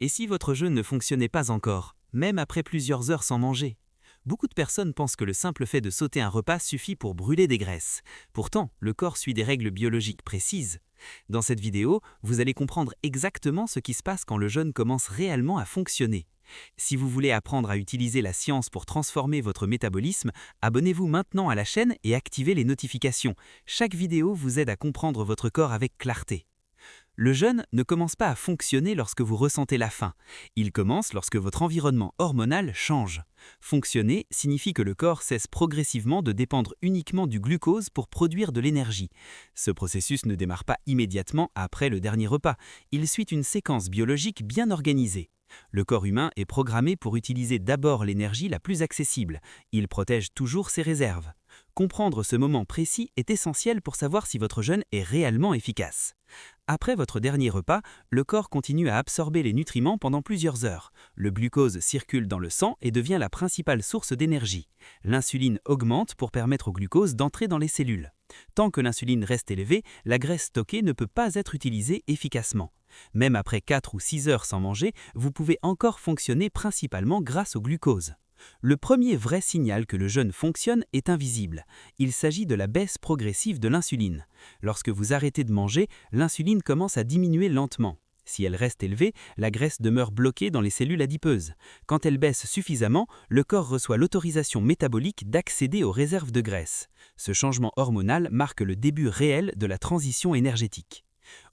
Et si votre jeûne ne fonctionnait pas encore, même après plusieurs heures sans manger? Beaucoup de personnes pensent que le simple fait de sauter un repas suffit pour brûler des graisses. Pourtant, le corps suit des règles biologiques précises. Dans cette vidéo, vous allez comprendre exactement ce qui se passe quand le jeûne commence réellement à fonctionner. Si vous voulez apprendre à utiliser la science pour transformer votre métabolisme, abonnez-vous maintenant à la chaîne et activez les notifications. Chaque vidéo vous aide à comprendre votre corps avec clarté. Le jeûne ne commence pas à fonctionner lorsque vous ressentez la faim. Il commence lorsque votre environnement hormonal change. Fonctionner signifie que le corps cesse progressivement de dépendre uniquement du glucose pour produire de l'énergie. Ce processus ne démarre pas immédiatement après le dernier repas. Il suit une séquence biologique bien organisée. Le corps humain est programmé pour utiliser d'abord l'énergie la plus accessible. Il protège toujours ses réserves. Comprendre ce moment précis est essentiel pour savoir si votre jeûne est réellement efficace. Après votre dernier repas, le corps continue à absorber les nutriments pendant plusieurs heures. Le glucose circule dans le sang et devient la principale source d'énergie. L'insuline augmente pour permettre au glucose d'entrer dans les cellules. Tant que l'insuline reste élevée, la graisse stockée ne peut pas être utilisée efficacement. Même après 4 ou 6 heures sans manger, vous pouvez encore fonctionner principalement grâce au glucose. Le premier vrai signal que le jeûne fonctionne est invisible. Il s'agit de la baisse progressive de l'insuline. Lorsque vous arrêtez de manger, l'insuline commence à diminuer lentement. Si elle reste élevée, la graisse demeure bloquée dans les cellules adipeuses. Quand elle baisse suffisamment, le corps reçoit l'autorisation métabolique d'accéder aux réserves de graisse. Ce changement hormonal marque le début réel de la transition énergétique.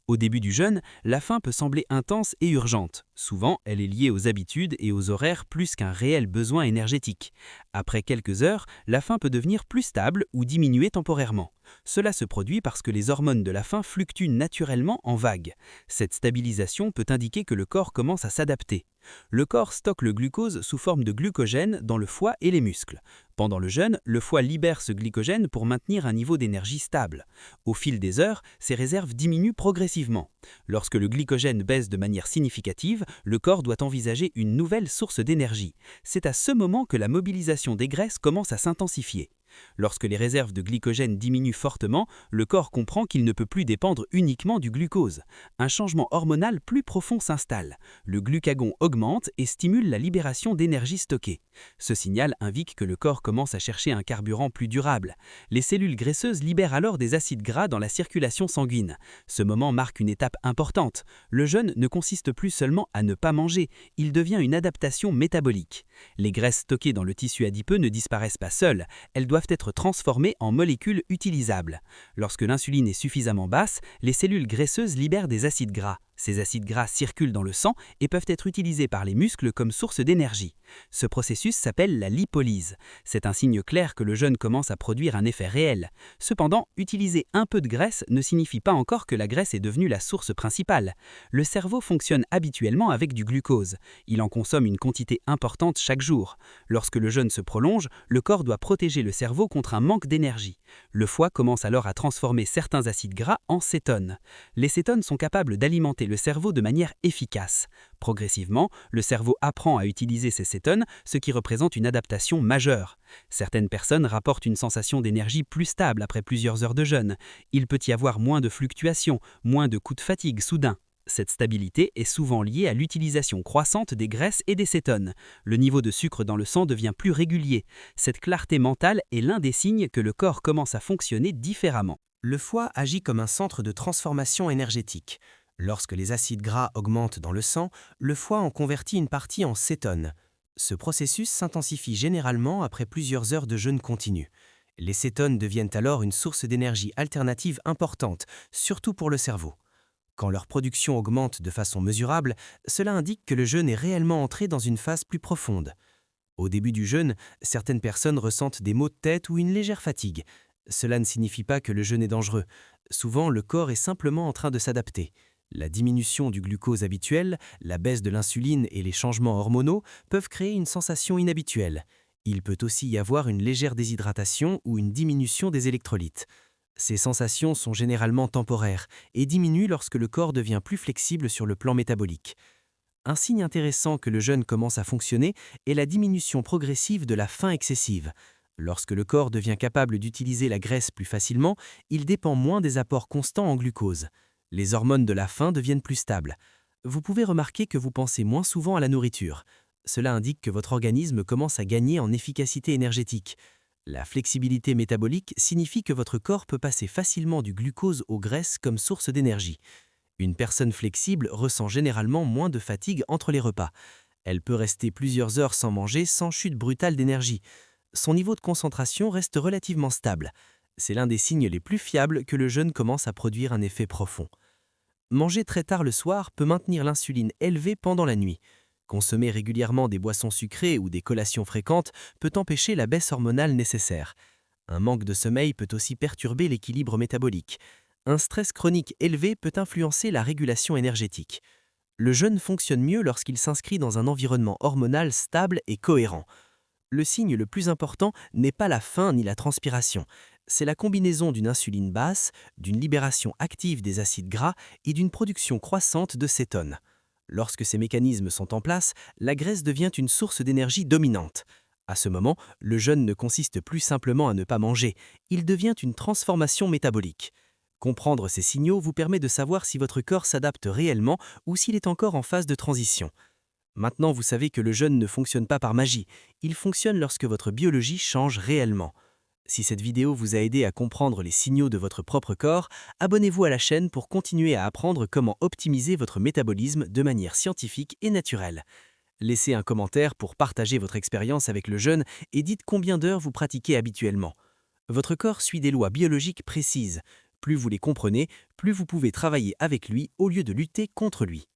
Au début du jeûne, la faim peut sembler intense et urgente. Souvent, elle est liée aux habitudes et aux horaires plus qu'un réel besoin énergétique. Après quelques heures, la faim peut devenir plus stable ou diminuer temporairement. Cela se produit parce que les hormones de la faim fluctuent naturellement en vagues. Cette stabilisation peut indiquer que le corps commence à s'adapter. Le corps stocke le glucose sous forme de glucogène dans le foie et les muscles. Pendant le jeûne, le foie libère ce glycogène pour maintenir un niveau d'énergie stable. Au fil des heures, ces réserves diminuent progressivement. Lorsque le glycogène baisse de manière significative, le corps doit envisager une nouvelle source d'énergie. C'est à ce moment que la mobilisation des graisses commence à s'intensifier. Lorsque les réserves de glycogène diminuent fortement, le corps comprend qu'il ne peut plus dépendre uniquement du glucose. Un changement hormonal plus profond s'installe. Le glucagon augmente et stimule la libération d'énergie stockée. Ce signal indique que le corps commence à chercher un carburant plus durable. Les cellules graisseuses libèrent alors des acides gras dans la circulation sanguine. Ce moment marque une étape importante. Le jeûne ne consiste plus seulement à ne pas manger, il devient une adaptation métabolique. Les graisses stockées dans le tissu adipeux ne disparaissent pas seules, elles doivent être transformées en molécules utilisables. Lorsque l'insuline est suffisamment basse, les cellules graisseuses libèrent des acides gras. Ces acides gras circulent dans le sang et peuvent être utilisés par les muscles comme source d'énergie. Ce processus s'appelle la lipolyse. C'est un signe clair que le jeûne commence à produire un effet réel. Cependant, utiliser un peu de graisse ne signifie pas encore que la graisse est devenue la source principale. Le cerveau fonctionne habituellement avec du glucose. Il en consomme une quantité importante chaque jour. Lorsque le jeûne se prolonge, le corps doit protéger le cerveau contre un manque d'énergie. Le foie commence alors à transformer certains acides gras en cétones. Les cétones sont capables d'alimenter le cerveau de manière efficace. Progressivement, le cerveau apprend à utiliser ces cétones, ce qui représente une adaptation majeure. Certaines personnes rapportent une sensation d'énergie plus stable après plusieurs heures de jeûne. Il peut y avoir moins de fluctuations, moins de coups de fatigue soudains. Cette stabilité est souvent liée à l'utilisation croissante des graisses et des cétones. Le niveau de sucre dans le sang devient plus régulier. Cette clarté mentale est l'un des signes que le corps commence à fonctionner différemment. Le foie agit comme un centre de transformation énergétique. Lorsque les acides gras augmentent dans le sang, le foie en convertit une partie en cétones. Ce processus s'intensifie généralement après plusieurs heures de jeûne continu. Les cétones deviennent alors une source d'énergie alternative importante, surtout pour le cerveau. Quand leur production augmente de façon mesurable, cela indique que le jeûne est réellement entré dans une phase plus profonde. Au début du jeûne, certaines personnes ressentent des maux de tête ou une légère fatigue. Cela ne signifie pas que le jeûne est dangereux. Souvent, le corps est simplement en train de s'adapter. La diminution du glucose habituel, la baisse de l'insuline et les changements hormonaux peuvent créer une sensation inhabituelle. Il peut aussi y avoir une légère déshydratation ou une diminution des électrolytes. Ces sensations sont généralement temporaires et diminuent lorsque le corps devient plus flexible sur le plan métabolique. Un signe intéressant que le jeûne commence à fonctionner est la diminution progressive de la faim excessive. Lorsque le corps devient capable d'utiliser la graisse plus facilement, il dépend moins des apports constants en glucose. Les hormones de la faim deviennent plus stables. Vous pouvez remarquer que vous pensez moins souvent à la nourriture. Cela indique que votre organisme commence à gagner en efficacité énergétique. La flexibilité métabolique signifie que votre corps peut passer facilement du glucose aux graisses comme source d'énergie. Une personne flexible ressent généralement moins de fatigue entre les repas. Elle peut rester plusieurs heures sans manger sans chute brutale d'énergie. Son niveau de concentration reste relativement stable. C'est l'un des signes les plus fiables que le jeûne commence à produire un effet profond. Manger très tard le soir peut maintenir l'insuline élevée pendant la nuit. Consommer régulièrement des boissons sucrées ou des collations fréquentes peut empêcher la baisse hormonale nécessaire. Un manque de sommeil peut aussi perturber l'équilibre métabolique. Un stress chronique élevé peut influencer la régulation énergétique. Le jeûne fonctionne mieux lorsqu'il s'inscrit dans un environnement hormonal stable et cohérent. Le signe le plus important n'est pas la faim ni la transpiration, c'est la combinaison d'une insuline basse, d'une libération active des acides gras et d'une production croissante de cétone. Lorsque ces mécanismes sont en place, la graisse devient une source d'énergie dominante. À ce moment, le jeûne ne consiste plus simplement à ne pas manger, il devient une transformation métabolique. Comprendre ces signaux vous permet de savoir si votre corps s'adapte réellement ou s'il est encore en phase de transition. Maintenant, vous savez que le jeûne ne fonctionne pas par magie, il fonctionne lorsque votre biologie change réellement. Si cette vidéo vous a aidé à comprendre les signaux de votre propre corps, abonnez-vous à la chaîne pour continuer à apprendre comment optimiser votre métabolisme de manière scientifique et naturelle. Laissez un commentaire pour partager votre expérience avec le jeûne et dites combien d'heures vous pratiquez habituellement. Votre corps suit des lois biologiques précises. Plus vous les comprenez, plus vous pouvez travailler avec lui au lieu de lutter contre lui.